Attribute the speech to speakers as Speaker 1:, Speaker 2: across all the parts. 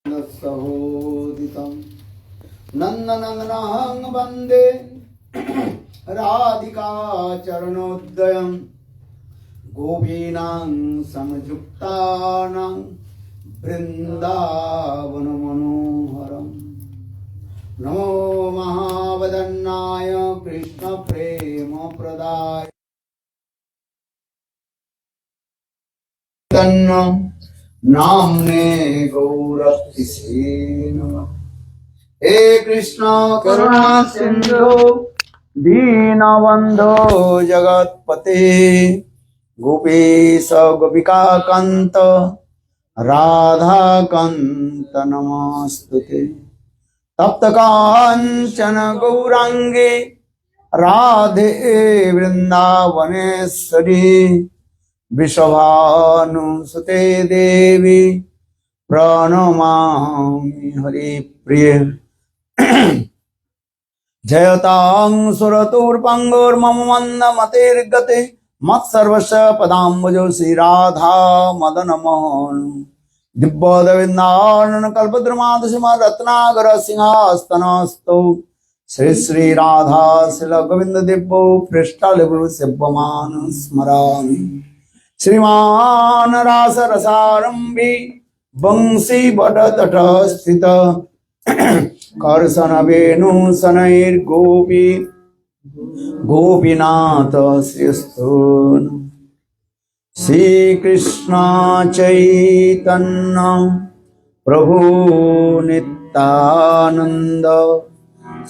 Speaker 1: सहोदितं नन्दनन्दनं वन्दे राधिका चरणोदयं गोपीनां समयुक्तानां वृन्दावनमनोहरं नमो महावदन्नाय कृष्णप्रेमप्रदाय नामने गौरतिसे नमः। हे कृष्ण करुणा सिंधु दीनबंधो जगत्पते गोपीश गोपिका कांत राधा कांत नमस्तुते। तप्त कांचन गौरांगे राधे वृंदावनेश्वरी वृषभानुसुते देवी प्रणमामि हरिप्रिये। जयतां सुरतुर्पङ्गुर्मम मन्दमतिर्गते मत्सर्वस्य पदाम्बुजो श्रीराधा मदन मोहन दिव्यवृन्दावन कल्पद्रुमादशमरत्नागर सिंहास्तनस्तौ श्री श्री राधा शिल गोविंद दिव्यो पृष्ठलिभु सेव्यमान स्मरामि। श्रीमान रास रसारंभी वंशी बटतट स्थित कर्षण वेणु शनैर्गोपी गोपीनाथ श्रीस्तून। श्री कृष्ण चैतन्य प्रभु नित्यानंद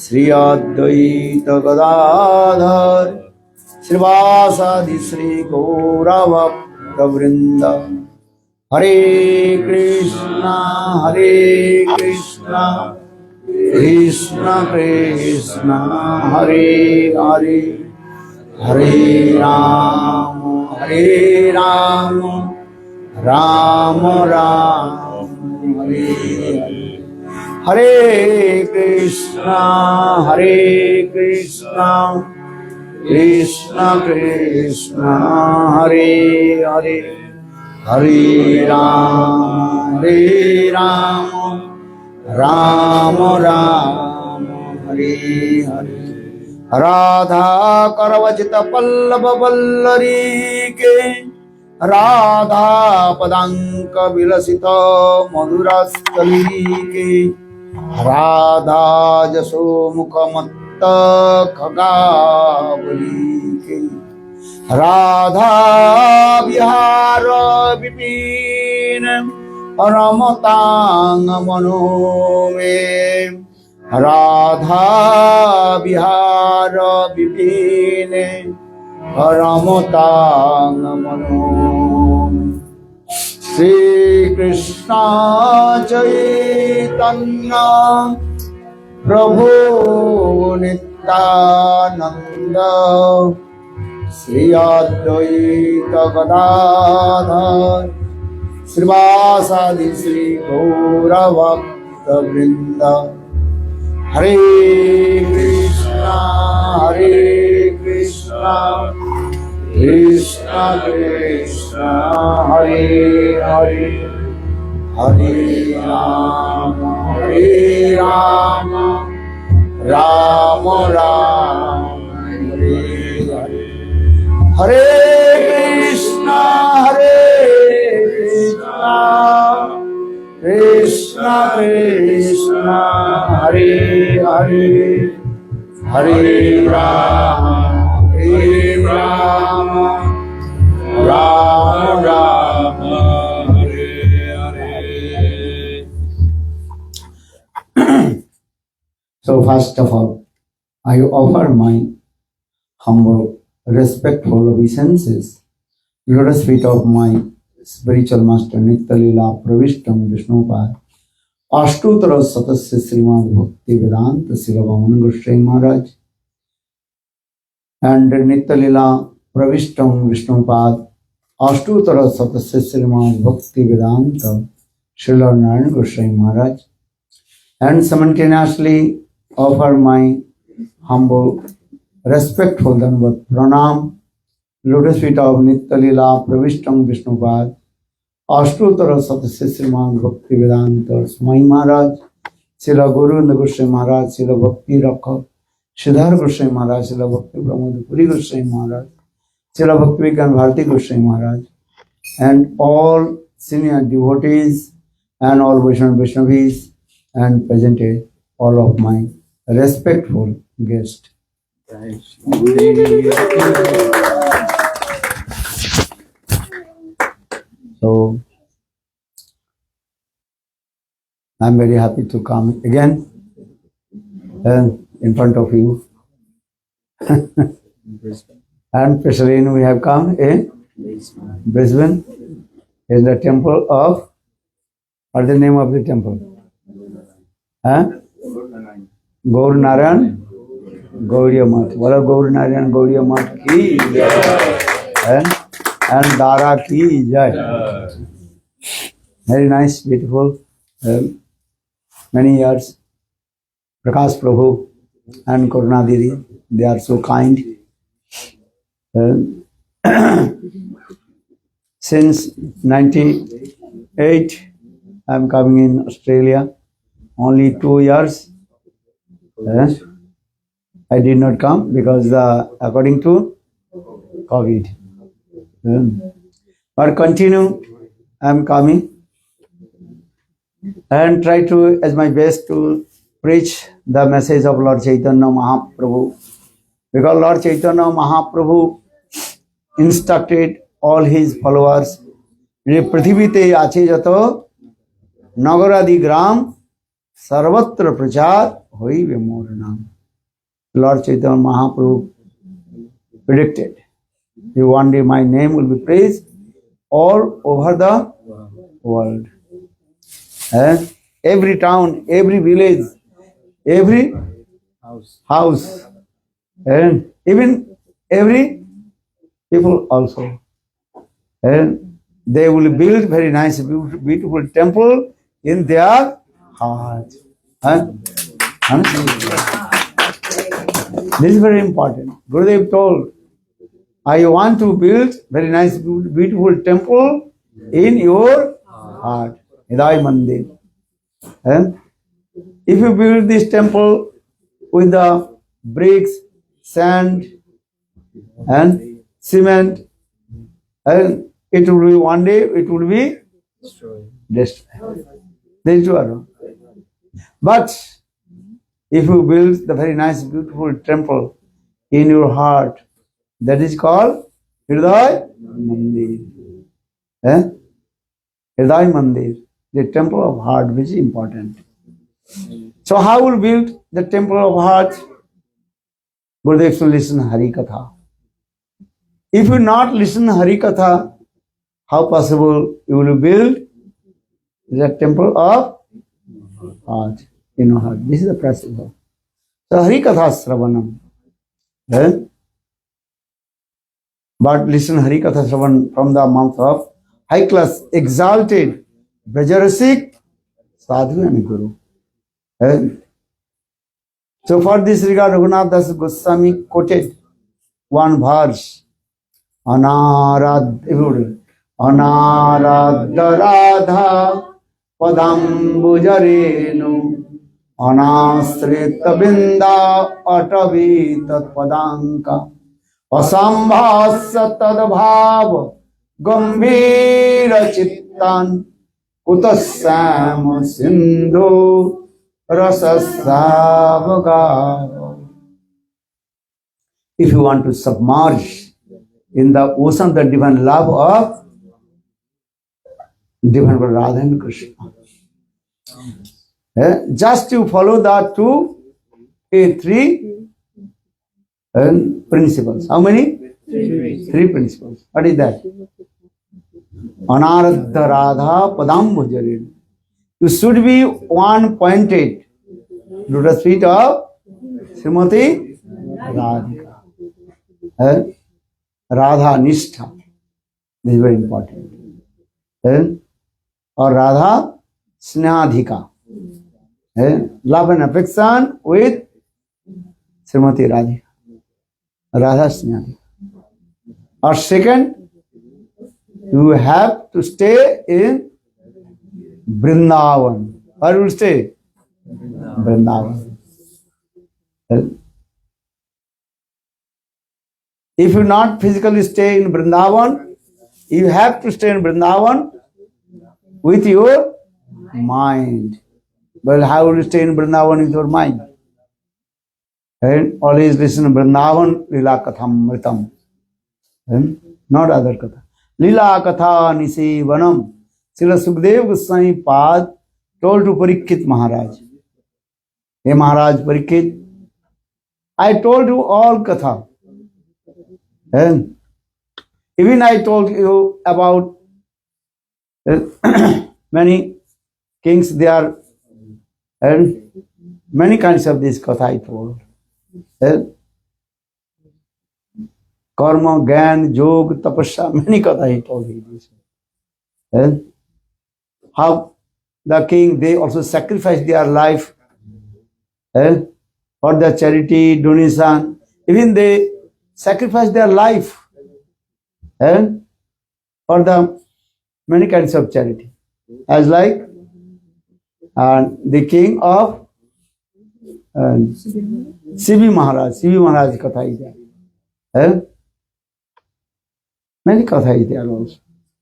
Speaker 1: श्री अद्वैत गदाधर श्रीवासादि श्री गौरभक्तवृंद। हरे कृष्णा कृष्ण कृष्ण हरे हरे हरे राम राम राम हरे हरे। हरे कृष्णा कृष्ण कृष्ण हरे हरे हरे राम राम राम हरे हरे। राधा करवचित पल्लव वल्लरी के राधा पदांक विलसित मधुरस्थली के राधा जसो मुखमत्त खगावली के राधा विहार विपिन रमतांग मनो में राधा विहार विपिन रमतांग मनो में। श्री कृष्ण चैतन्य प्रभु नित्यानंद श्री अद्वैत गदाधर श्रीवासादि श्री गौरभक्तवृंद। हरे कृष्णा कृष्ण कृष्ण हरे हरे हरे राम राम राम हरे हरे। हरे Krishna Krishna Krishna Hare Hare Hare Ram Ram Ram Hare Hare. So first of all, I offer my humble, respectful obeisances, lotus feet of my spiritual master Nitya Leela Pravishtam Vishnupad Ashtutara Satasya Srimad Bhakti Vedanta Srila Goswami Maharaj and Nitya Leela Pravishtam Vishnupad Ashtutara Satasya Srimad Bhakti Vedanta Srila Narayana Goswami Maharaj, and simultaneously offer my humble, respectful Dandavat Pranam, lotus feet of Nitya Leela Pravishtam Vishnupad अष्टोत्तर सदस्य श्रीमान भक्ति वेदांत स्वामी महाराज, शिला गोविंद गोस्वामी महाराज, शिला भक्ति रख सिद्धार्थ गोस्वामी महाराज, शिला भक्ति ब्रह्मपुरी गोस्वामी महाराज, शिला भक्ति विज्ञान भारती गोस्वामी महाराज, and all senior devotees and all Vaishnavis and presented all of my respectful guests. So I'm very happy to come again in front of you. And especially we have come in Brisbane, in the temple of, what's the name of the temple? Gaur Narayan Gauriya Math. Bola Gaur Narayan Gauriya Math ki jai. And Dara ki jai. Very nice, beautiful. Many years. Prakash Prabhu and Karuna Didi, they are so kind. Since 98, I am coming in Australia. Only 2 years. I did not come because according to COVID. But continue, I am coming and try to, as my best, to preach the message of Lord Chaitanya Mahaprabhu. Because Lord Chaitanya Mahaprabhu instructed all his followers, যে পৃথিবীতে আছে যত নগরাদি গ্রাম সর্বত্র প্রচার হইবে মোর নাম. Lord Chaitanya Mahaprabhu predicted that one day my name will be praised all over the world. Every town, every village, every house, and even every people also. And they will build very nice, beautiful temple in their heart. This is very important. Gurudev told, I want to build very nice, beautiful temple in your heart. Hridaya Mandir. And if you build this temple with the bricks, sand, and cement, and it will be one day, it will be destroyed. This is true. But if you build the very nice, beautiful temple in your heart, that is called Hridaya Mandir. Hridaya Mandir, the temple of heart, which is important. So how will build the temple of heart? Gurudev should listen Hari Katha. If you not listen Hari Katha, how possible you will build the temple of heart in your heart? This is the principle. So Hari Katha Sravanam. But listen Hari Katha Sravan from the mouth of high class, exalted, Brajarasik, Sadhu and Guru. So for this regard, Raghunath Das Goswami quoted one verse. Anaradha Radha Padambujarenu Anasrita Binda Atavi Tatpadanka Asambhasya Tadbhav Gambhira Chittan Kutasam Sindhu Rasasavagava. If you want to submerge in the ocean of the divine love of divine Radha and Krishna, just you follow the three principles. How many? Three principles. What is that? Anaradha Radha Padambujari. You should be one pointed to the feet of Srimati Radhika. Radha Nishtha. This is very important. Or Radha Snehadhika. Love and affection with Srimati Radhika. Radha Snehadhika. Or second, You have to stay in Vrindavan. Where will you stay? Vrindavan. If you not physically stay in Vrindavan, you have to stay in Vrindavan with your mind. Well, how will you stay in Vrindavan with your mind? And always listen to Vrindavan Lila Katham Mritam. And not other Katha. Lila Katha Nisevanam. Srila Sukdev Goswami Pad told to Parikshit Maharaj. Hey Maharaj Parikshit, I told you all Katha. And even I told you about many kings, they are, and many kinds of this Katha I told. Karma, Gyan, Yog, Tapasya, many Katha I told you this. How the king, they also sacrificed their life for the charity, donation. Even they sacrificed their life for the many kinds of charity. As like the king of Sibi Maharaj Katha is there. Many Katha is there also.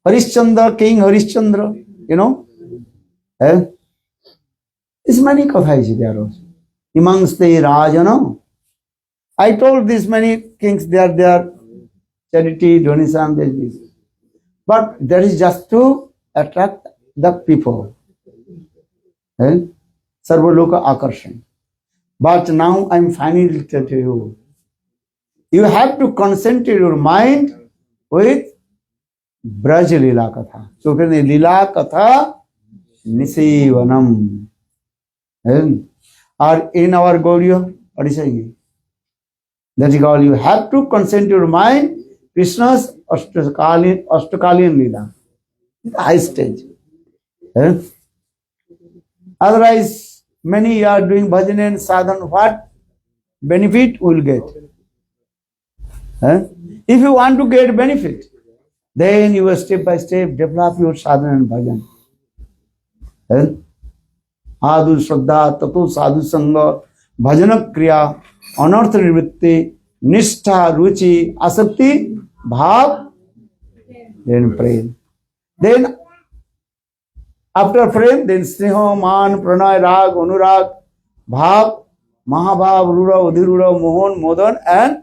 Speaker 1: Harishchandra, King Harishchandra, you know. This many Katha is there also. Amongst the Rajana. I told these many kings, they are their charity, donation, this. But that is just to attract the people. Sarvaloka Akarshan. But now I am finally telling you, you have to concentrate your mind with Braj Lila Katha. So, Lila Katha Nisevanam. Or in our Gauriya, what is saying? That is all. You have to concentrate your mind Krishna's Ashtakalian Lila. The high stage. Otherwise, many are doing bhajan and sadhan. What benefit will get? If you want to get benefit, then you will step by step develop your sadhana and bhajan. Adu Shraddha, Tato Sadhu Sangha, Bhajana Kriya, Anartha Nivritti, Nishtha, Ruchi, Asakti, Bhav, then prem. Then after prem, then Sneha, Man, Pranay, Rag, Anurag, Bhav, Mahabhav, Rura, Udhirura, Mohan, Modan, and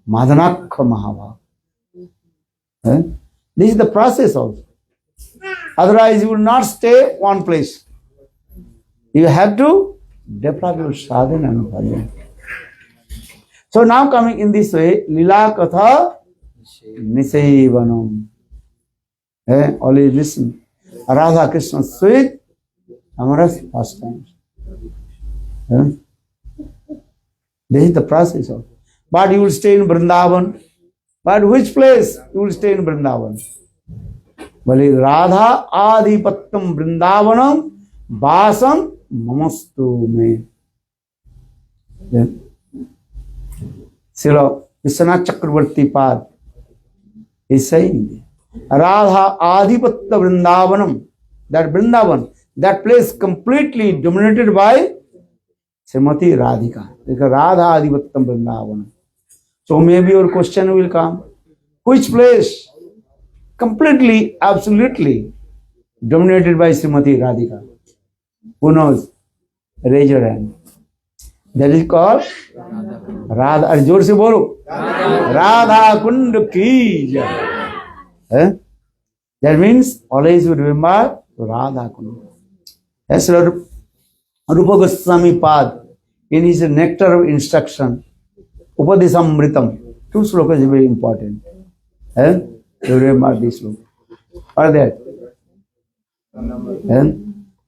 Speaker 1: Madhanakha Mahabhav. This is the process also. Otherwise, you will not stay one place. You have to develop your sadhana and bhajan. So now coming in this way, Lila Katha Nisevanam. Always listen. Radha Krishna sweet, amorous pastimes. This is the process of. But you will stay in Vrindavan. But which place you will stay in Vrindavan? Well, Radha Adhipattam Vrindavanam Vasam Mamastu me. Srila Vishwanath Chakravarti Pad is saying, Radha Adhipatta Vrindavanam, that Vrindavan, that place completely dominated by Srimati Radhika. Because Radha Adhipattam Vrindavanam. So maybe your question will come, which place completely, absolutely dominated by Srimati Radhika? Who knows? Raise your hand. That is called Radha. Joor se bolo. Radha Kund ki jai. That means always you remember Radha Kund. As Rupa Goswami Pad, in his nectar of instruction, Upadesamritam, 2 slokas is very important. You remember this sloka. Are there?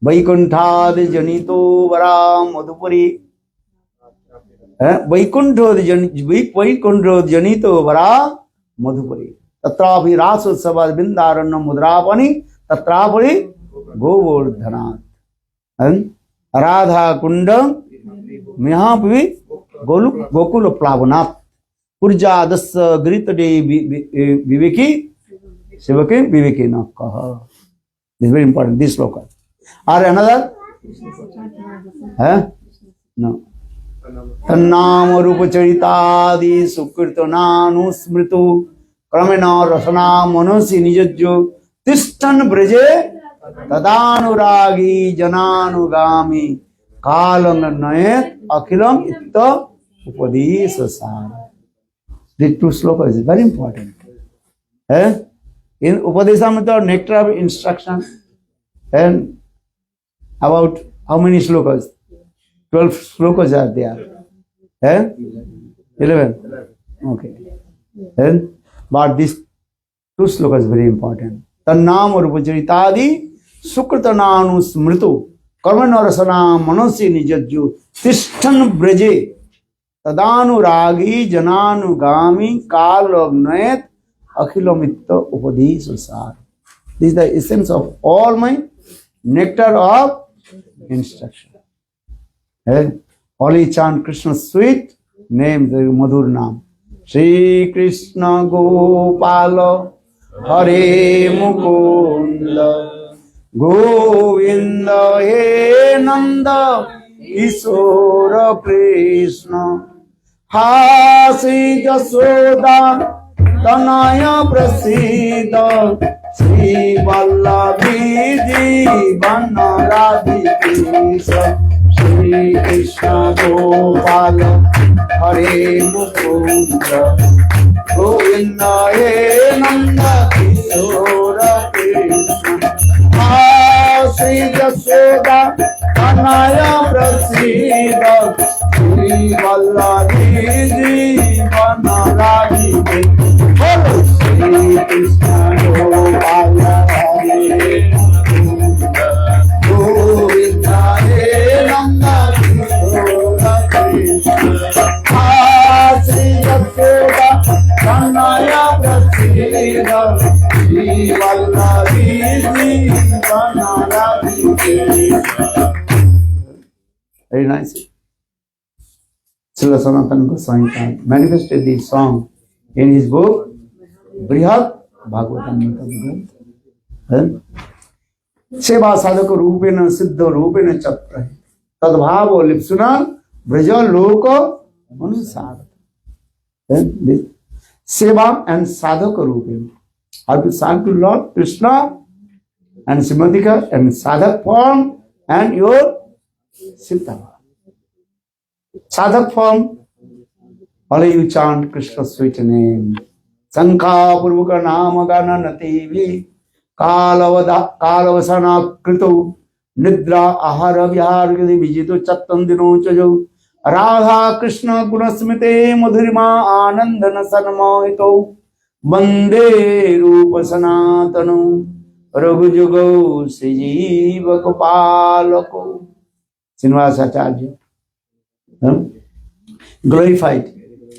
Speaker 1: Vaikuntha janito varam madhupari. Vaikuntha janito vara madhupari. Tatrapi rasotsavad bindaranna mudrapani tatrapari govardhanat. Radha kunda mihapi gokula plavanat. Purja dasa gritade viveki Sevake Vivekena Kaha. This is very important, this sloka. Or another? No. Tannama Rupa Charitadi Sukirtananu Smritu Kramena Rasana Manosi Nijajyo Tishtan Braje Tadanuragi Jananugami Kalam Nayat Akilam Itta Upadesasana. These two slokas is very important. In Upadeshamrita, nectar of instruction, and about how many slokas? 12 slokas are there. 11. Okay. But these two slokas very important. Tannam Rupacharitadi Sukritananu Smritu Karmanarasana Manosi Nijajju Tishtan Braje Tadanu Ragi Jananu Gami Kalavnayat Akhilomitta Upadesasar. This is the essence of all my nectar of instruction. Holy chant Krishna's sweet name, the Madhur Nam. Shri Krishna Gopala Hare Mukunda Govinda He Nanda Ishora Krishna Hasi Jasoda Tanaya Prasida Sri Vallabhi Jeevana Radhikesa Shri Krishna Gopala Hare Mukunda Govinda He Nanda Kishora Krishna Sri Jasoda Tanaya Prasida Shri Vallabhi Jeevana Radhikesa Shri Krishna Gopala Hare Mukunda Govinda He Nanda Kishora Krishna Sri Jasoda Tanaya Prasida Shri Vallabhi Jeevana Radhikesa. Very nice. Srila Sanatana Goswami manifested this song in his book Brihad Bhagavatam. Seva sadhaka rupena siddha rupena chakra tadbhava lipsuna braja loka manusara. Seva and sadhaka rupena. How to serve to Lord Krishna and Simadhika and sadhak form and your siddha. Sadhak form, only you chant Krishna's sweet name. Sankha Purvaka Nama Gana Nativi Kalavasana Krito Nidra Ahara Vihargadi Vijito Chattandino Chajo Radha Krishna Gunasmite Madhurima Anandana Sanmohito Bande Rupa Sanatanu Raghujugo Sijiva Kopalako Srinivasacharya glorified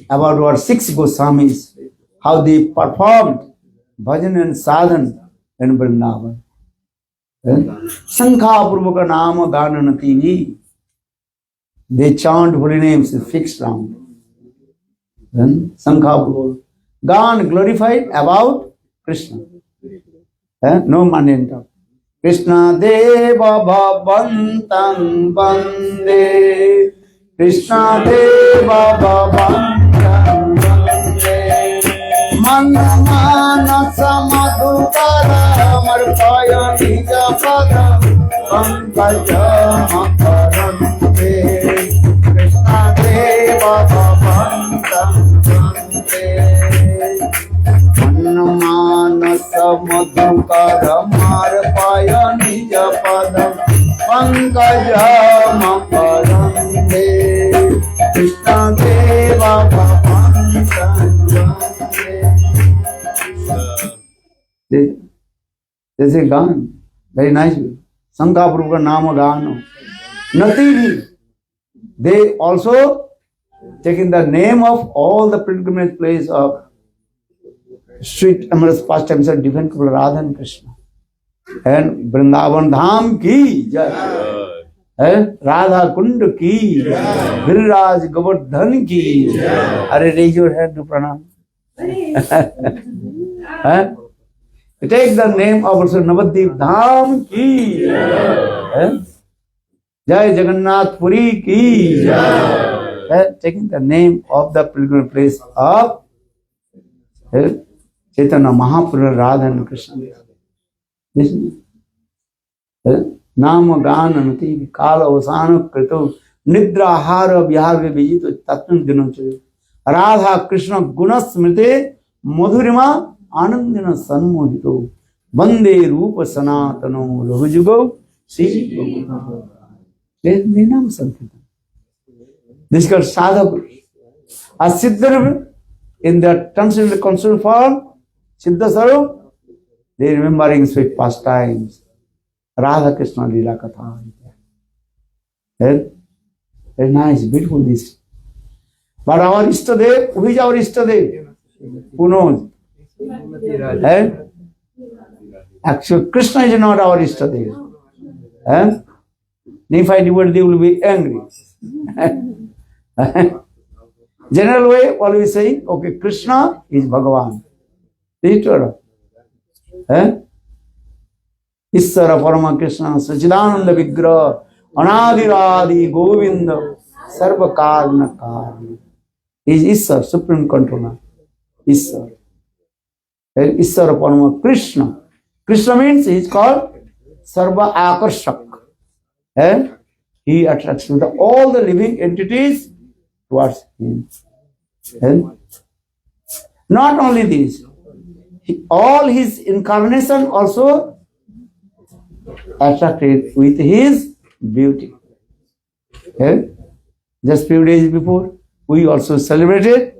Speaker 1: about our 6 Goswamis, how they performed bhajan and sadhan in Vrindavan. Sankha Purvaka Nama Gananativi. They chant holy names in fixed round. Sankha Purvaka. Gan glorified about Krishna. No mundane talk. Krishna Deva Bhavantam Bande. Krishna Deva Bhavantam Bande. Mana Manasa Madhukara Marpaya Nija Pada Pankaja Makarante. Krishna Deva Bhavantam Bande. Manasa Madhukara Marpaya Nija Pada Pankaja Makarante. Krishna Deva Bhavantam Bande. There's a Gan, very nice. Sankha Purvaka Nama Gano. Nativi. They also taken the name of all the pilgrimage place of sweet amorous pastimes of different people, Radha and Krishna. And Vrindavan Dham ki jai. Radha Kund ki jai. Giriraj Govardhan ki jai. Are raise your hand to pranam. Take the name of also Navadvip Dham ki. Jai Jagannath Puri ki. Taking the name of the pilgrim place of Chaitanya Mahaprabhu, Radha and Krishna. Listen. Nama Gananati Kala Vasana Krito Nidra Hara Vihar Vijito Tatun Dinochu Radha Krishna Gunasmrite Madhurima Anandina Sanmojito Bande Rupa Sanatano Rahujugo See Ninam Sankirtan. This is called Sadhaka. A Siddhar in the consumer form, Siddha Sarup, they remembering sweet pastimes. Radha Krishna Lila Katha. Very nice, beautiful this. But our Ishtadev, who is our Ishtadev? Who knows? Actually, Krishna is not our Ishtadev. If I devotee, they will be angry. General way, always saying, okay, Krishna is Bhagavan. Is it true? Isara Parama Krishna, Sachidananda Vigraha, Anadiradi Govinda, Sarva Karna Karna. Is Isara, Supreme Controller. Isara. Isara Parama Krishna. Krishna means he is called Sarva Akarshak. And he attracts all the living entities towards him. And not only this, all his incarnation also attracted with his beauty. Just few days before, we also celebrated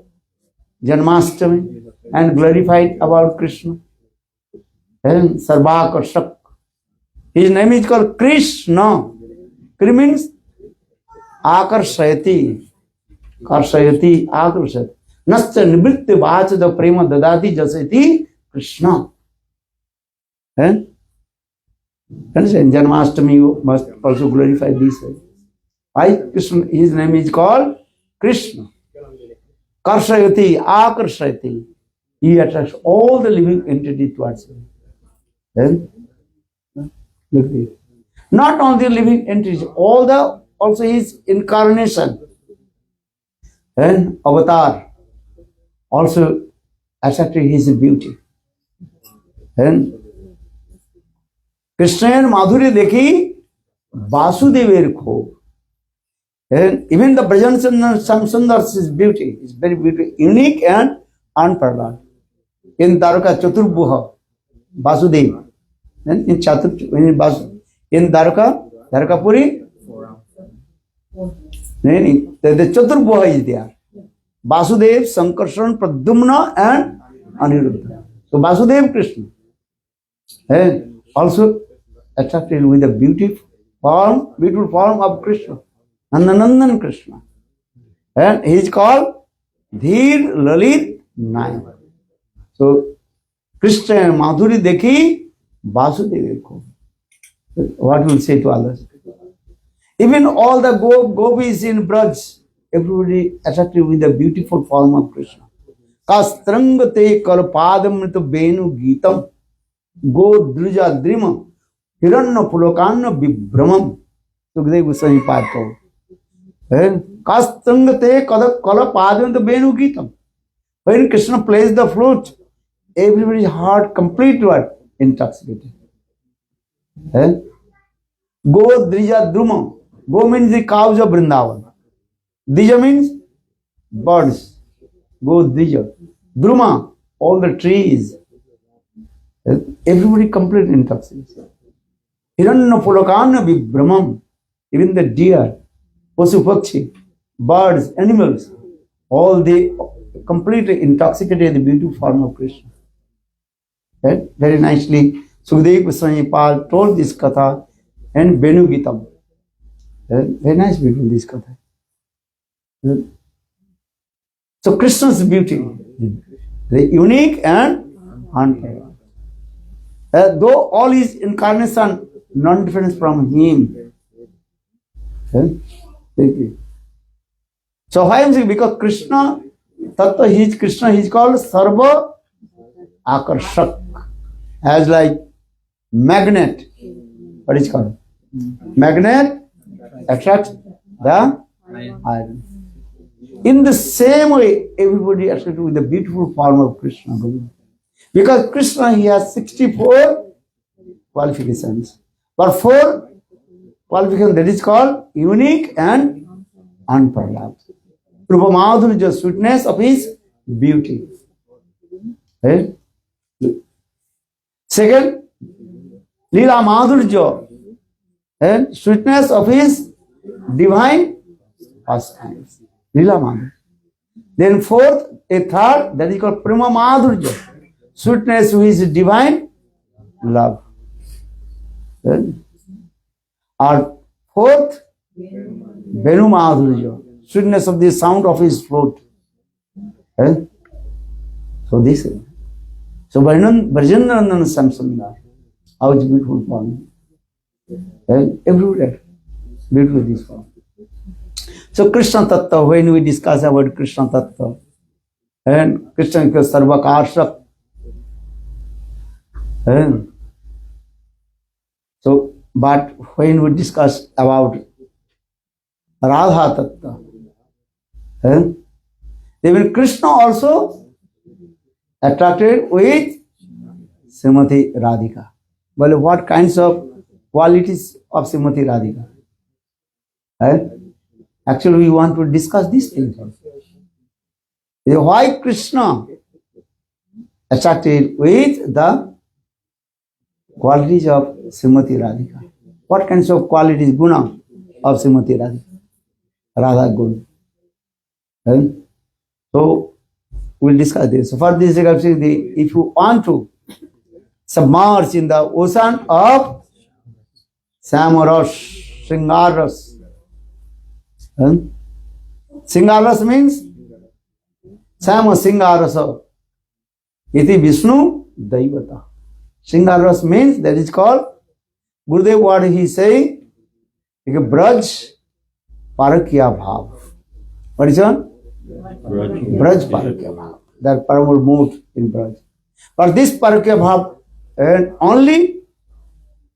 Speaker 1: Janmashtami and glorified about Krishna. And Sarvakarshak. His name is called Krishna. Krishna means Akarshayati. Karshayati, Akarshayati. Nasya nivritti vachada prema dadati jasati Krishna. Understand? Janmashtami, you must also glorify this. Why Krishna? His name is called Krishna. Karshayati, Akarshayati. He attracts all the living entities towards him. Then, look at it. Not only living entities, all the also his incarnation and avatar also attracted his beauty. And Krishna and Madhuri dekhi Vasudever kho. And even the presence of Samsundar's beauty is very beautiful, unique and unparalleled. In Dwaraka Chaturbuha, Vasudev. And in Dwaraka, Dwarakapuri, the Chaturbuha is there. Vasudev, Sankarshan, Pradyumna and Aniruddha. So Vasudev Krishna. And also attracted with the beautiful form of Krishna. Nandanandan Krishna. And he is called Dhir Lalit Nayan. So Krishna and Madhuri dekhi Vasudeva ko. What will say to others? Even all the gopis in Braj, everybody attracted with the beautiful form of Krishna. Kastrangate karpadamrita benu gitam go druja drima hiranna pulokanna vibramam. Sukadeva Goswami Pad. Kastrangate kalapadamrita benu gitam. When Krishna plays the flute, everybody's heart completely intoxicated. Go drija druma. Go means the cows of Vrindavan. Dija means birds. Go drija. Druma, all the trees. Everybody completely intoxicated. Hiranna pulakana vibramam. Even the deer, pasu pakshi, birds, animals, all they completely intoxicated the beautiful form of Krishna. Very nicely, Sukadeva Goswami Pal told this katha and Venu Gitam. Very nice beautiful this katha. So Krishna's beauty, the unique and unparalleled. Though all his incarnation non-different from him. So why am I saying? Because Krishna, Tattva, he is Krishna, he is called Sarva Akarshak. as like magnet. What is called? Magnet attracts the iron. In the same way, everybody attracted with the beautiful form of Krishna. Because Krishna, he has 64 qualifications. But 4 qualifications, that is called unique and unparalleled. Rupa Madhurya, sweetness of his beauty. Right? Second, Leela Madhurya, and sweetness of his divine pastimes. Leela Madhurya. Then fourth, a third, that is called Prema Madhurya, sweetness of his divine love. Right? Or fourth, Venu Madhurya, sweetness of the sound of his flute. Right? So this is. So Brajanandan Samsundar, how is beautiful form. And everywhere, beautiful this form. So Krishna Tattva, when we discuss about Krishna Tattva, and Krishna is Sarvakarshak, and so, but when we discuss about Radha Tattva, and even Krishna also attracted with Srimati Radhika. Well, what kinds of qualities of Srimati Radhika? Actually, we want to discuss these things. Why Krishna attracted with the qualities of Srimati Radhika? What kinds of qualities, guna of Srimati Radhika? Radha Gun. So, we'll discuss this. So for this, if you want to submerge in the ocean of Samaras, Sringaras. Singaras means Sama Singarasa. Iti Vishnu Daivata. Singaras means, that is called, Gurudev, what he say? Braj Parakya Bhav. What is it? Braj Parakya Bhav. That Paramur moved in Braj. But this Parakya Bhav only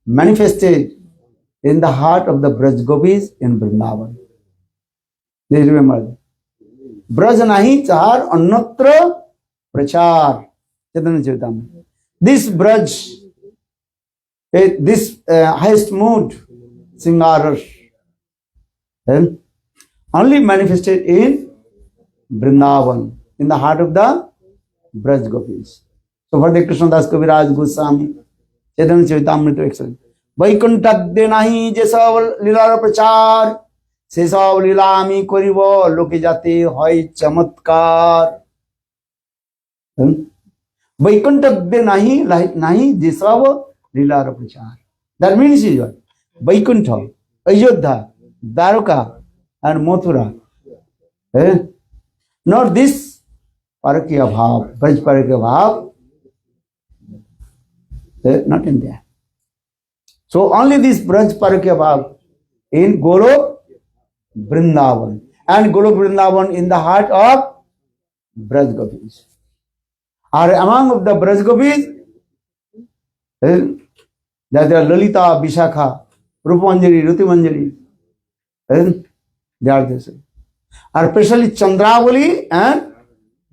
Speaker 1: manifested in the heart of the Braj Gopis in Vrindavan. Please remember. Braj nahi chahar annatra prachar. Chaitanya Charitamrita. This Braj, this highest mood, Singaras, only manifested in Vrindavan, in the heart of the Braj Gopis. So for the Krishna Das Kaviraj Goswami, Chaitanya Charitamrita, excellent. Vaikuntadde nahi je sab lilar prachar, se sab lilami koribo loke jate hoy chamatkar. Vaikuntadde nahi je sab lilar prachar. That means is what? Vaikuntha, Ayodhya, Dwarka and Mathura. Not this Parakya Bhav, Braj Parakya Bhav, not in there. So only this Braj Parakya Bhav in Golok Vrindavan. And Golok Vrindavan in the heart of Braj Gopis. Are among the Braj Gopis, that are Lalita, Vishakha, Rupamanjari, Rutimanjari, they are the same. Are especially Chandravali and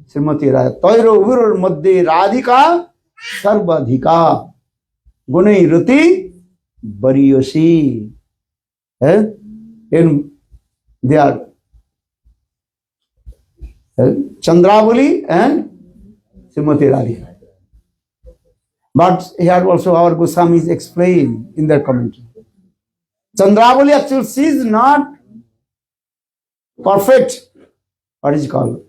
Speaker 1: Srimati Radha. Toiro Virur Madhya Radhika Sarvadhika Gunai Ruti Bariyoshi. And they are Chandravali and Srimati Radhika. But here also our Goswamis explain in their commentary. Chandravali actually she is not perfect, what is it called?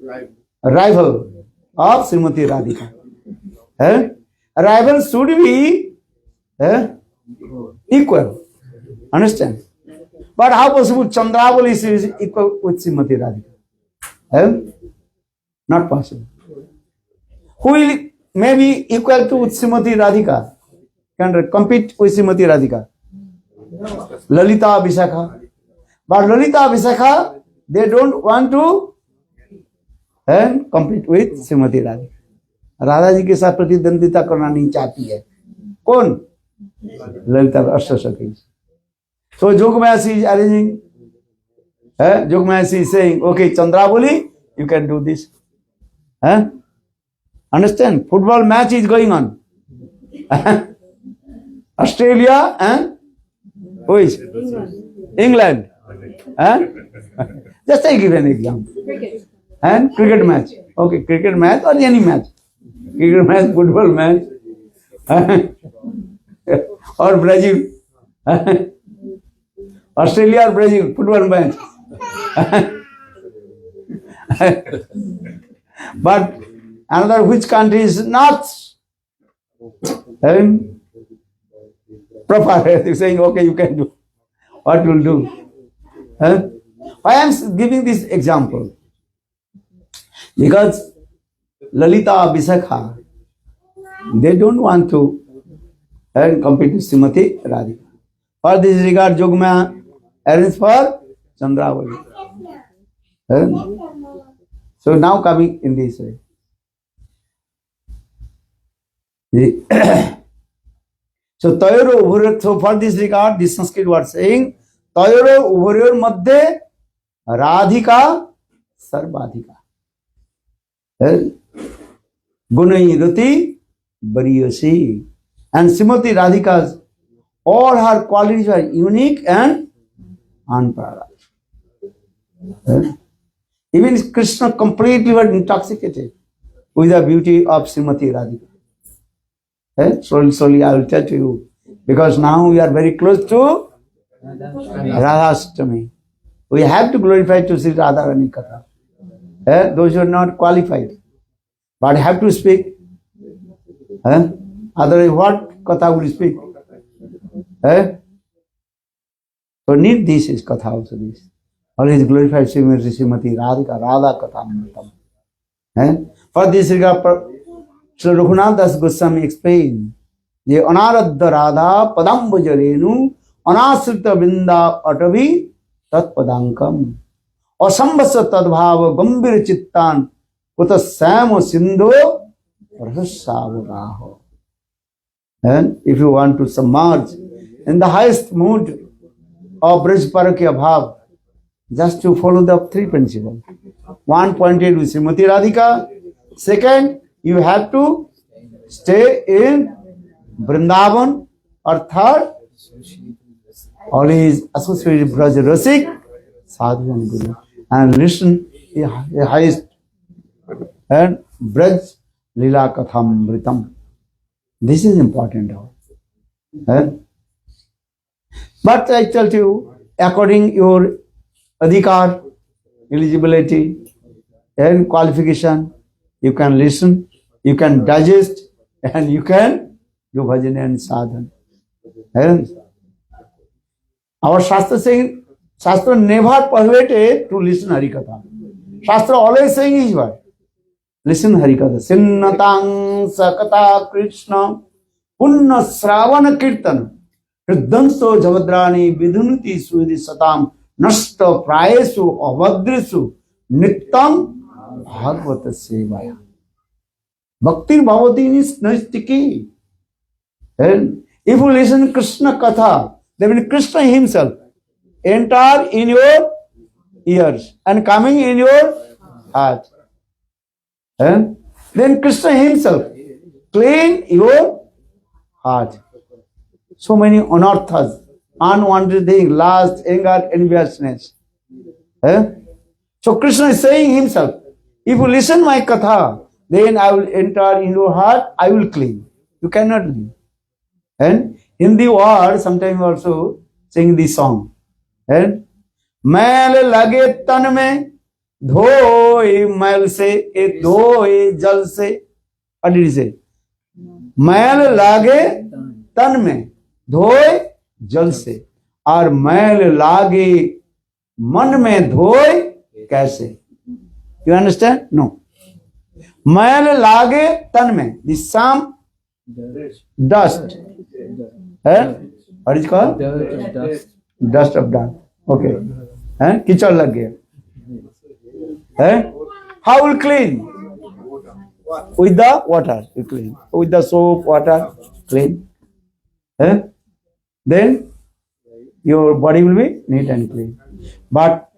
Speaker 1: Rival of Srimati Radhika. Rival should be equal. Understand? But how possible Chandravali is equal with Srimati Radhika? Not possible. Who will maybe equal to Srimati Radhika? Can compete with Srimati Radhika? Lalita Vishakha. But Lalita Vishakha, they don't want to compete with Srimati Radhika. Radha ji के साथ प्रतिद्वंदिता करना नहीं चाहती है. कौन? Lalita Ashtasaki. So Jogamaya is arranging. Jogamaya is saying, okay, Chandrabali, you can do this. Understand? Football match is going on. Australia and who is? England. Just I give an example.
Speaker 2: Cricket.
Speaker 1: And cricket match. Okay, cricket match or any match. Cricket match, football match. Or Brazil. Australia or Brazil, football match. But another which country is not proper. They're saying, okay, you can do. What will do? Why I am giving this example? Because Lalita, Visakha, they don't want to compete with Srimati Radhika. For this regard, Jogamaya arranged for Chandravali. So now coming in this way. So Tayoro Ubhuryor, so for this regard, this Sanskrit word saying, Tayoro Ubhuryor Madhye Radhika Sarvadhika. Gunai Rati Bariyasi. And Srimati Radhika's, all her qualities are unique and unparalleled. Even Krishna completely was intoxicated with the beauty of Srimati Radhika. Slowly I will tell to you. Because now we are very close to Radhastami. We have to glorify to Sri Radharani Katha. Those who are not qualified. But have to speak. Otherwise what Katha will speak? So need this is Katha also this. Always glorified Srimati Radhika, Radha Katha Amritam. For this regard, Sri Raghunath Das Goswami explained, Je Anaradha Radha Padambujarenu Anasrita Binda Atavi Tat Padankam Asambasa Tadbhava Gambir Chittan Kuta Samo Sindho Rasavaraho. And if you want to submerge in the highest mood of Braj Parakya Bhav, just to follow the three principles. One, pointed with Srimati Radhika. Second, you have to stay in Vrindavan. Or third, always associated with Braj Rasik, Sadhu and Guru. And listen the highest and Braj Lila Katham Vritam. This is important. But I tell you, according your adhikar, eligibility and qualification, you can listen, you can digest, and you can do bhajan and sadhana. And our Shastra saying, Shastra never prohibited to listen Harikatha. Shastra always saying is what? Listen Harikatha. Sinnatang sakata Krishna punna sravana kirtan hriddanso javadrani vidhunuti suvidhi satam nashta prayesu avadrisu nittam bhagavata sevaya. Bhakti bhavati naistiki. And if you listen Krishna Katha, then when Krishna himself enter in your ears and coming in your heart. And then Krishna himself clean your heart. So many anarthas, unwanted things, lust, anger, enviousness. So Krishna is saying himself, if you listen my katha, then I will enter in your heart, I will clean. You cannot leave. And in the word, sometimes also sing this song. And मैल लगे तन में धोए मैल से ए धोए जल से अडी से मैल लागे तन में धोए जल से और मैल लागे मन में धोए कैसे? You understand? No. मैल लागे तन में, this some dust. What is it called? Dust of dust. Okay. कीचड़ लग गया. How will clean? With the water. You clean. With the soap, water, clean. Eh? Then your body will be neat and clean. But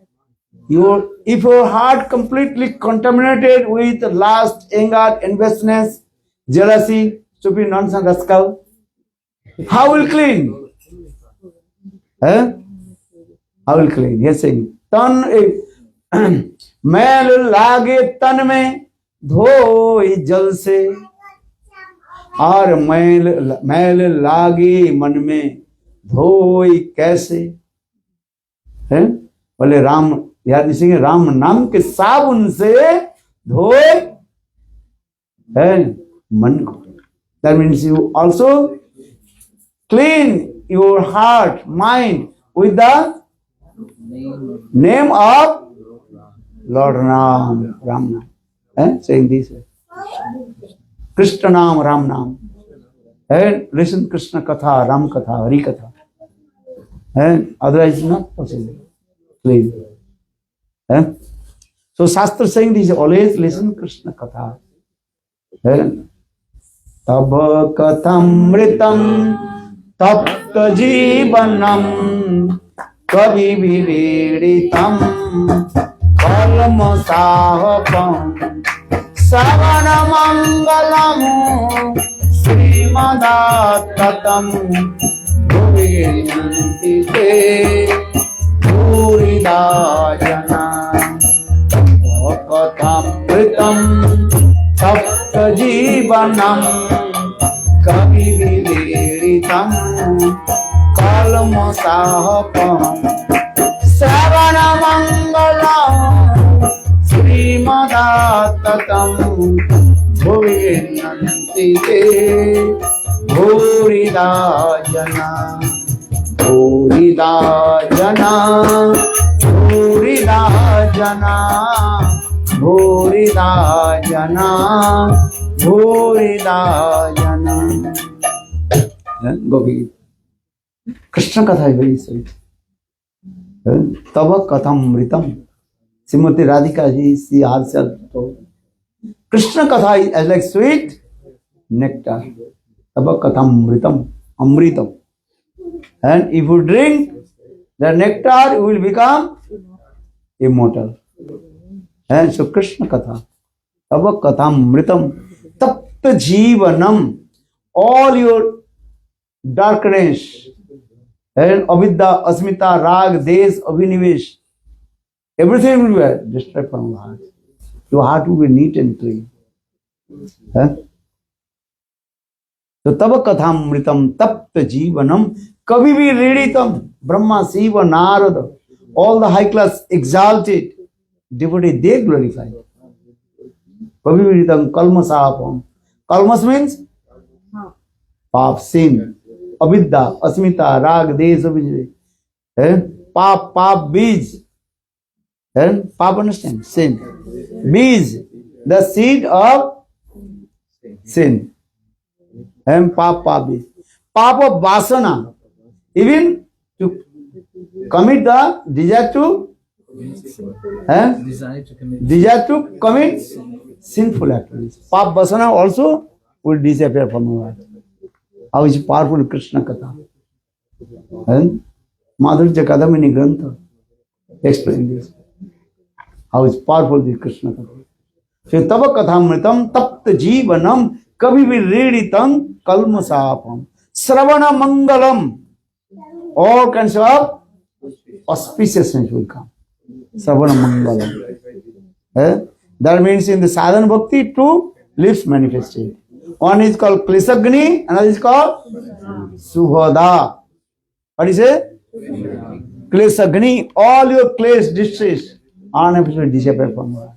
Speaker 1: if your heart completely contaminated with lust, anger, enviousness, jealousy, stupid nonsense, rascal, how will clean? Eh? How will clean? He is saying, तन मैल लागे तन में धोई जल से, और मैल लागे मन में धोई कैसे? है बोले राम याद इसी राम नाम के साबुन से धोए है मन को. That means you also clean your heart, mind with the name of Lord Ram, Ram Nam. Saying this, Krishna Nam, Ram Nam. And listen Krishna Katha, Ram Katha, Hari Katha. And otherwise it's not possible. Please. So Shastra saying this, always listen Krishna Katha. Tab katamritam tapta jivanam kavi viveditam kalma sahapam savana mangalam srimadattatam bhuvinanti te puridajana katamritam tapta jivanam kavi viveditam kalma sahapam savana mangalam srimadattatam bhuvinanti te bhuridajana bhuridajana bhuridajana bhuridajana bhuridajana. Gopi Krishna Katha is very sweet. Tava Kathamritam. Srimati Radhika ji, she herself told. Krishna Katha is like sweet nectar. Tava Kathamritam, Amritam. And if you drink the nectar, you will become immortal. And so Krishna Katha, Tava Kathamritam, Tapta Jivanam, all your darkness, and avidya, asmita, rag, desh, abhinivesh, everything will be destroyed from your heart. Your heart will be neat and clean. So tava kathamritam tapta jivanam kavi viriditam Brahma, Shiva, Narada, all the high class exalted devotee, they glorify. Kavi viriditam kalmasapam. Kalmas means pap, sin. Avidya, asmita, rag, desh, abhinivesh. Pap, bij. Pap understand? Sin. Bij, the seed of sin. And pap, bij. Pap of vasana. Even to commit the desire to commit sinful activities. Pap vasana also will disappear from our heart. How is powerful Krishna Katha? And Madhurya Kadamini Grantha explain this. How is powerful the Krishna Katha? So Tava Kathamritam Tapta Jivanam Kavi Viriditam Kalmasapam Sravana Mangalam. All kinds of auspiciousness will come. Sravana Mangalam. That means in the sadhana bhakti, two lives manifested. One is called Klesagni, another is called Subhada. What is it? Klesagni, all your clays, distress, unable disappear from you.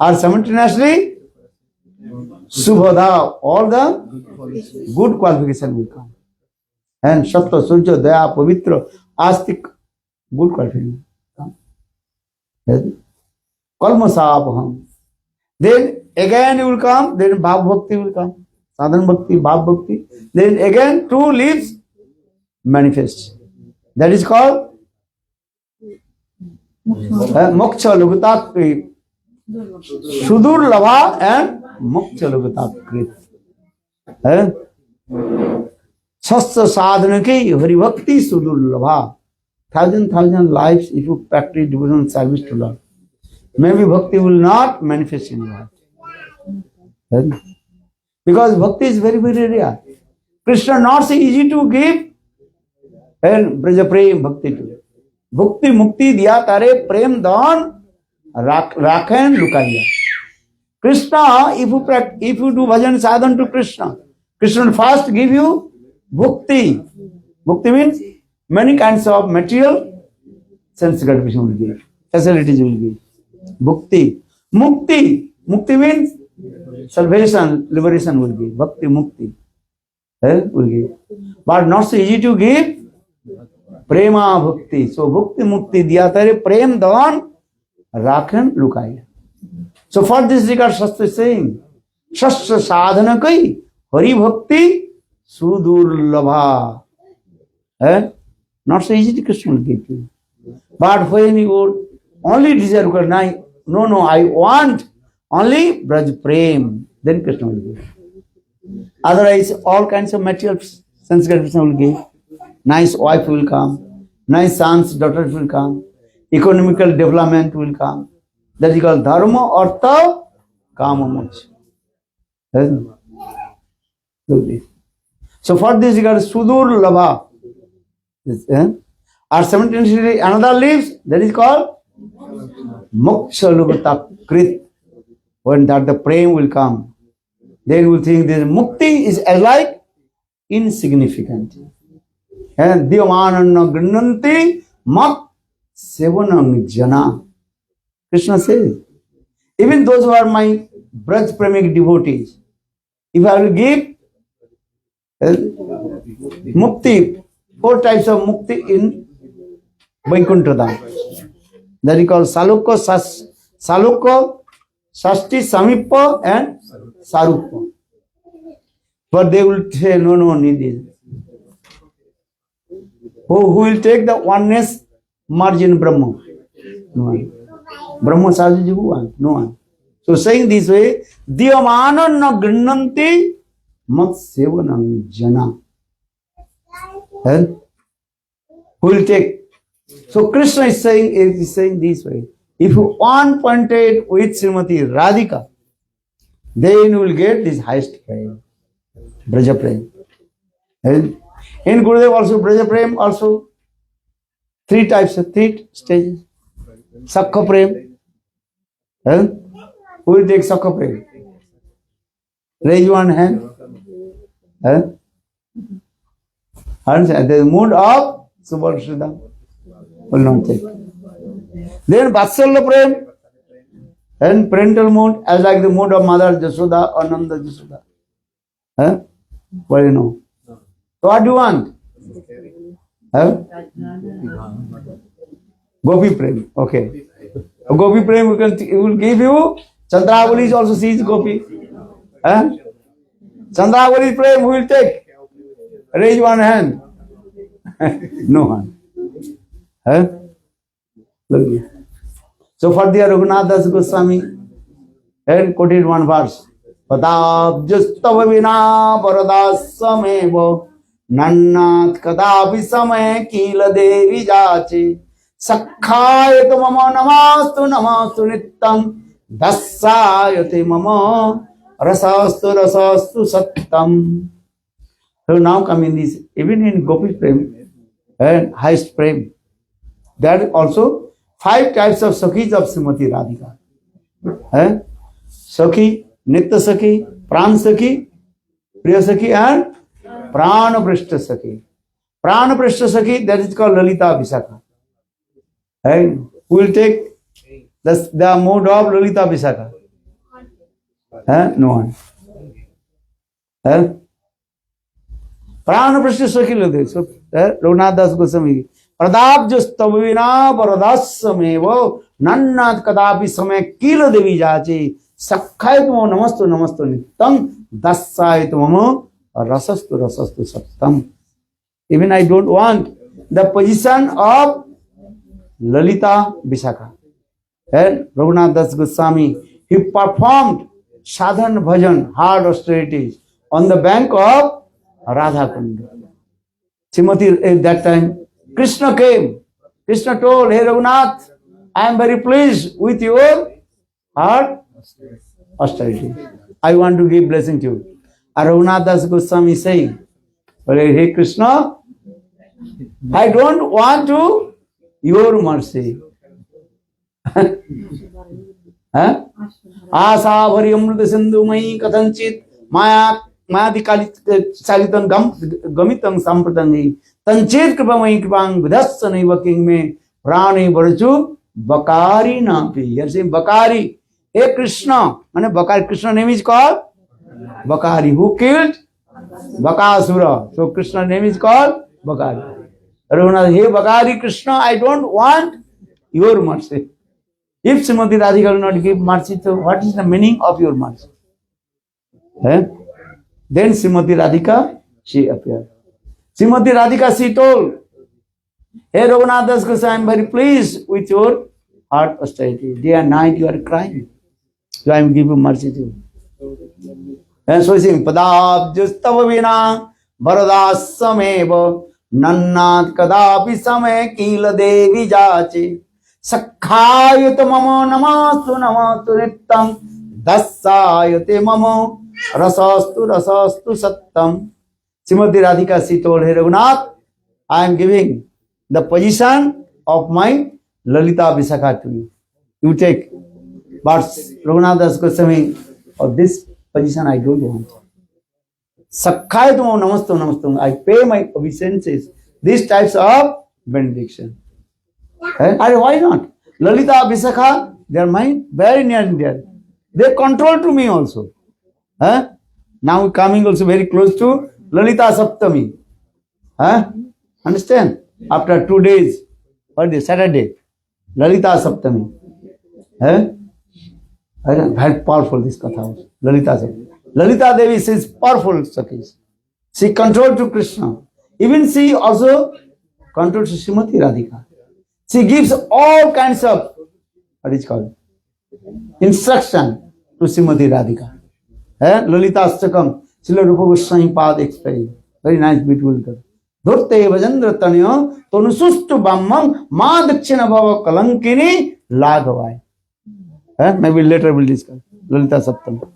Speaker 1: Or simultaneously, Subhada, all the good qualification will come. And Sattva, Surya, Daya, Pavitra, Astik, good qualification will come. Kalmasapaham. Then again you will come, then Bhav Bhakti will come. Sadhana Bhakti, Bhav Bhakti. Then again two leaves manifest. That is called Moksha Lugata Sudur Lava and Moksha Lugata Krit. Shastra sadhana ki hari bhakti sudurlabha. Thousand lives if you practice devotional service to Lord. Maybe bhakti will not manifest in your life. Because bhakti is very, very rare. Krishna not so easy to give and Braja Prem bhakti to. Bhakti mukti diya tare prem dan rakhen lukaiya. Krishna, if you do bhajan sadhan to Krishna, Krishna will first give you bhakti. Bhakti means many kinds of material sense gratification will give, facilities will give. Bhakti. Mukti. Mukti means salvation, liberation will give. Bhakti mukti. Will give. But not so easy to give. Prema bhakti. So bhakti mukti diya tare prem davan rakhan lukaiya. So for this regard, Shastra is saying, Shastra sadhana kai hari bhakti sudurlabha. Not so easy to Krishna will give you. But when you would only desire, no, I want only Braj Prem, then Krishna will give. Otherwise, all kinds of material sense gratification will give. Nice wife will come, nice sons, daughters will come, economical development will come. That is called dharma, artha, kama, moksha. So for this regard, sudur labha. Or simultaneously another leaves, that is called moksha lubhata krit. When that the prem will come, they will think this mukti is as like insignificant. And diyamananna grinanti mak sevanam jana. Krishna says, even those who are my Braj Premic devotees, if I will give mukti, 4 types of mukti in Vaikuntha Dham. That is called Salukya, Sashti, Samippa and Sarupya. But they will say, no, need this. Who will take the oneness merge in Brahma? No one. Brahma Sahaja who one? No one. So saying this way, Diyamananna grinanti mat sevanam jana. Who will take? So Krishna is saying this way. If you one pointed with Srimati Radhika, then you will get this highest prem, Braja Prem. And in Gurudev also, Braja Prem also, 3 types of 3 stages. Sakha Prem. Who will take Sakha Prem? Raise one hand. And the mood of Subhadra will not take. Then Vatsalya Prem and parental mood as like the mood of Mother Jasoda or Nanda Jasoda. What do you know? So what do you want? Gopi Prem. Okay. Gopi Prem will give you. Chandravali also sees Gopi. Chandravali Prem who will take? Raise one hand. No one. So for the Raghunath Das Goswami, and quoted one verse. Padabjastava vina varadasamevo nannat kadapi samay kila devi jache sakhayat mama namastu nittam dassayate mama rasastu sattam. So now come in this, even in Gopi Prem and highest Prem, there also 5 types of Sakhis of Srimati Radhika. Sakhi, Nitya Sakhi, Pran Sakhi, Priya Sakhi and Prana Prishta Sakhi. Prana Prishta Sakhi, that is called Lalita Visakha. Who will take the mode of Lalita Visakha? No one. Prana Prishta Sakhi Lalita. So, Raghunath Das Goswami. Pradabjastavina varadasamevo nannat kadapi samay kila devi jache sakhayatmo namastu nittam dassayatmo rasastu sattam. Even I don't want the position of Lalita Visakha. And Raghunath Das Goswami, he performed sadhan bhajan, hard austerities on the bank of Radha Kunda. Srimati, at that time, Krishna came. Krishna told, hey Raghunath, I am very pleased with your heart austerity. I want to give blessing to you. And Raghunath Das Goswami is saying, hey Krishna, I don't want to your mercy. आशा भरी अमृत सिंधुमयी कथंचित माया मायादिकालित सालितं गमितं सांप्रतंगी तंचेत कृपामयी कृपां विधस्स नैव king में प्राणे बरचु बकारी नापी. Here saying Bakari, hey Krishna, माने Bakari, Krishna name is called Bakari, who killed Bakasura. So Krishna name is called Bakari. Raghunath, hey Bakari Krishna, I don't want your mercy. If Srimati Radhika will not give mercy, so what is the meaning of your mercy? Then Srimati Radhika, she appeared. Srimati Radhika, she told, hey Raghunath Das Goswami, I am very pleased with your heart austerity. Day and night you are crying. So I am giving mercy to you. And so he saying, Padabjustava vina Bharadasameva Nannat Kadapi Same Kila Devi Jache Sakhayut Mamo Namastu Namastu Nittam Dasayate Mamo Rasastu Sattam. Srimati Radhika, she told, hey Raghunath, I am giving the position of my Lalita Visakha to you. You take. But Raghunath Das Goswami, of this position I don't want. Sakhayat Mamo Namastu Namastu. I pay my obeisances. These types of benediction. And why not? Lalita Visakha, they are mine, very near and dear. They control to me also. Now coming also very close to Lalita Saptami. Understand? After 2 days, what is Saturday? Lalita Saptami. Very powerful this katha also. Lalita Saptami. Lalita Devi is powerful Sakhis. She controlled to Krishna. Even she also controls to Srimati Radhika. She gives all kinds of, what is called, instruction to Srimati Radhika. Lalita Astakam, Srila Rupa Goswami Pad explained. Very nice, beautiful. Dhurte Vajendra Tanyo Tonusustu Bammam Ma Dakshina Bhava Kalankini Lagavai. Maybe later we'll discuss. Lalita Saptam.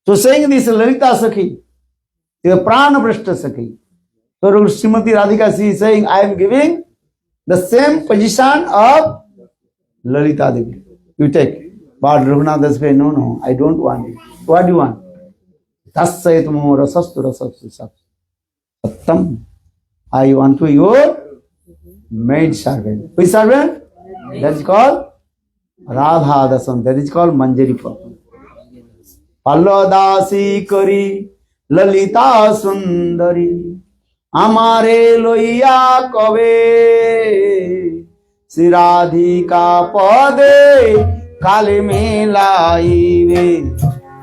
Speaker 1: So saying this Lalita Sakhi, is a Prana Prashta Sakhi. So Srimati Radhika, she is saying, I am giving the same position of Lalita Devi. You take. But Raghunath Das says, no, I don't want it. What do you want? Tassayat mamo rasastu sattam. I want to your maid servant. Which servant? That is called Radha Dasan. That is called Manjari Papa. Palladasi kari Lalita Sundari Amare loiya kave Siradhika pade Kale me laive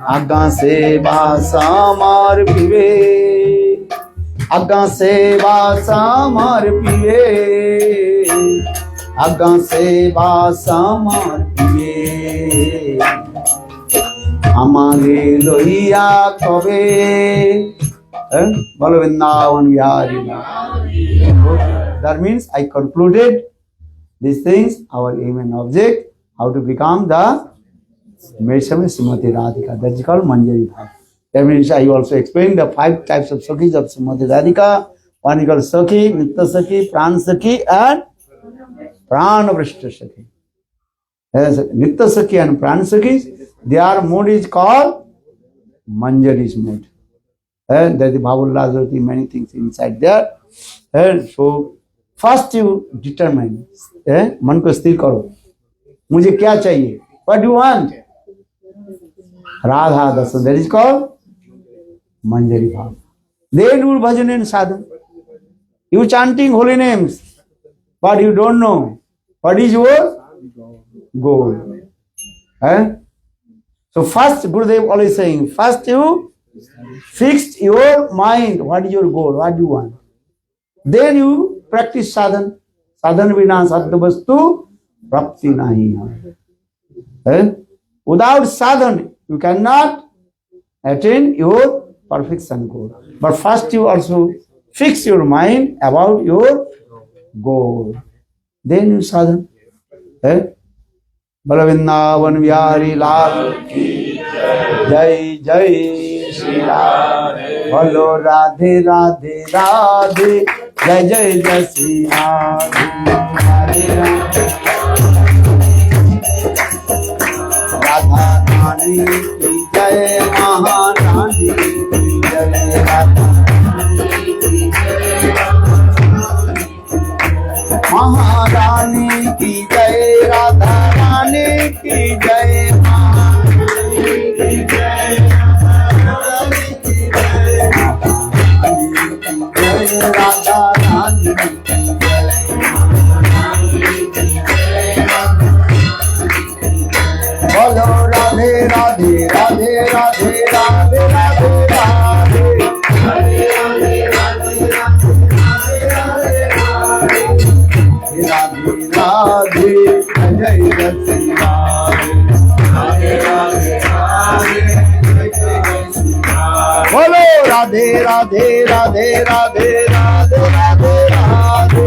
Speaker 1: Agga seva samar pive Agga seva samar pive Agga seva samar pive Amare loiya kave Bolo Vrindavan Vihari. That means I concluded these things, our aim and object, how to become the Mesham Srimati Radhika. That is called Manjari Bhav. That means I also explained the 5 types of Sakhis of Srimati Radhika. One is called Sakhi, Nitya Sakhi, Pran Sakhi and Prana Vrishta Sakhi. Nitya Sakhi and Pran Sakhi, their mode is called Manjari's mode. And there is Bhavullah, many things inside there. And so first you determine, मन को स्थिर करो, मुझे क्या चाहिए? What do you want? Radha Dasan. That is called Manjari Bhav. They do bhajan and sadhana. You chanting holy names, but you don't know what is your goal. So first, Gurudev always saying, first you fix your mind. What is your goal? What do you want? Then you practice sadhana. Sadhana vina sadhana vastu prapti nahi. Without sadhana, you cannot attain your perfection goal. But first you also Fix your mind about your goal. Then you sadhana. Balavrindavan Vihari Lal ki Jai Jai Shri Radhe. Bolo Radhe Radhe Radhe. Jai Jai Jai Shri Radhe. Radhe Radhe. Radha Rani ki Jai. Maharani ki Jai. Radha महारानी की जय राधा रानी की जय महारानी की जय राधा रानी की जय बोलो राधे राधे राधे राधे राधे राधे राधे राधे जय जय बोलो राधे राधे राधे राधे राधे राधे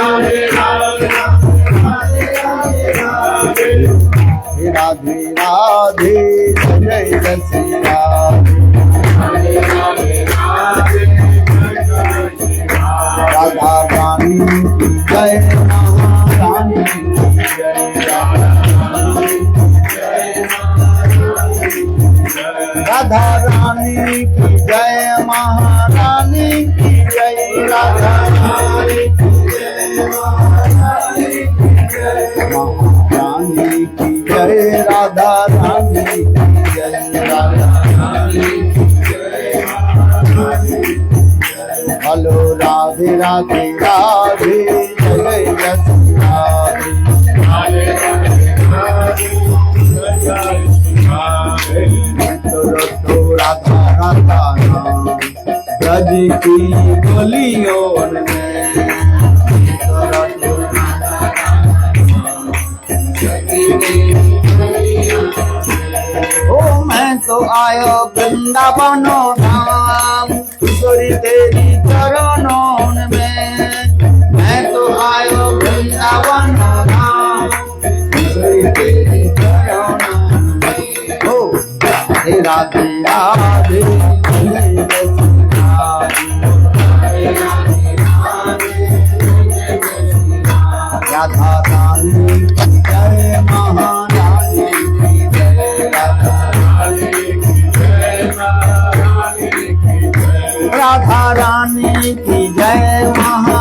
Speaker 1: राधे राधे राधे राधे जय जय श्री राधा रानी की जय महारानी की जय राधा रानी की जय महारानी की जय राधा रानी की जय महारानी की जय महारानी की जय राधा रानी की जय राधा रानी की जय महारानी हेलो राधे राधे राधे जय जय श्री राधे तो राधा राधा नाम ब्रज की गलियों में ओ मैं तो आयो वृंदावनो धाम किशोरी तेरी चरणों में मैं तो आयो वृंदावन धाम किशोरी तेरी चरणों में ओ राधे राधे राधे राधा रानी की जय महारानी की जय राधा रानी की जय राधा रानी की जय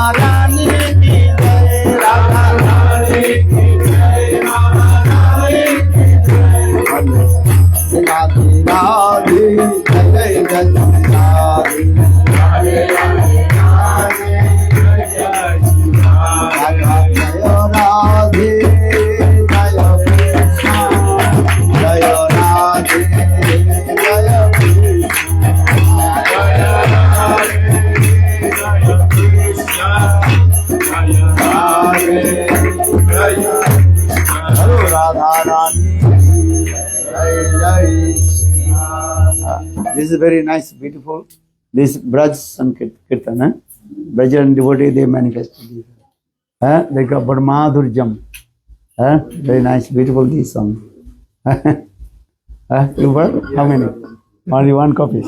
Speaker 1: महारानी की जय राधा रानी की जय महारानी की जय राधे राधे जय जय राधे राधे राधा जय राधे जय कृष्ण जय राधे जय हेलो राधा रानी जय जय this is very nice, beautiful. This Braj Sankirtan, Brajan devotee, they manifested this. They got Madhurjam. Very nice, beautiful this song. You heard? How many? Only one copy.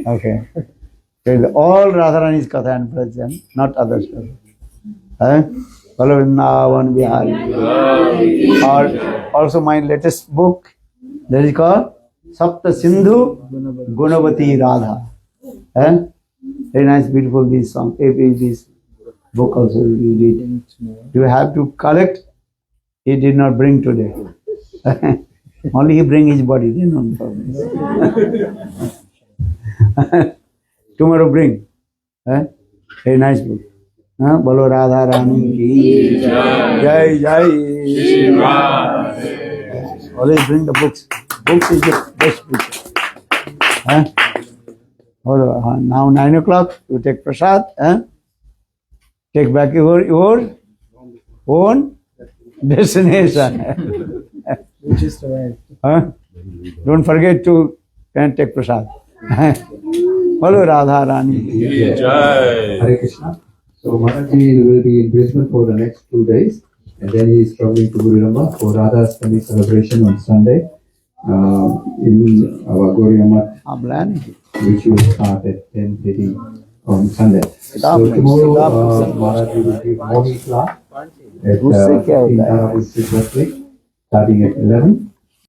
Speaker 1: Okay. All Radharani's Katha and Brajan, not others. Balavrindavan Vihari. Or also my latest book, that is called Sapta Sindhu Gunavati Radha. Very nice, beautiful this song. This book also you read. You have to collect. He did not bring today. Only he bring his body. Then no problem. Tomorrow bring. Very nice book. Bolo Radha Rani ki Jai Jai Shri Radhe. Always bring the books. Books is the best book. Now 9 o'clock, you take prasad. Take back your own destination.
Speaker 2: Which is the way.
Speaker 1: Don't forget to take prasad. Bolo Radha Rani ki.
Speaker 3: Jai.
Speaker 4: Hare Krishna. So Mataji will be in Brisbane for the next 2 days, and then he is traveling to Guriyama for Radha Astami celebration on Sunday in our Guriyama,
Speaker 1: I'm learning.
Speaker 4: which will start at 10:30 on Sunday. So
Speaker 1: Stop,
Speaker 4: tomorrow
Speaker 1: stop.
Speaker 4: Mataji will give morning class at
Speaker 1: उससे क्या होता
Speaker 4: in
Speaker 1: है?
Speaker 4: Tara District, starting at 11.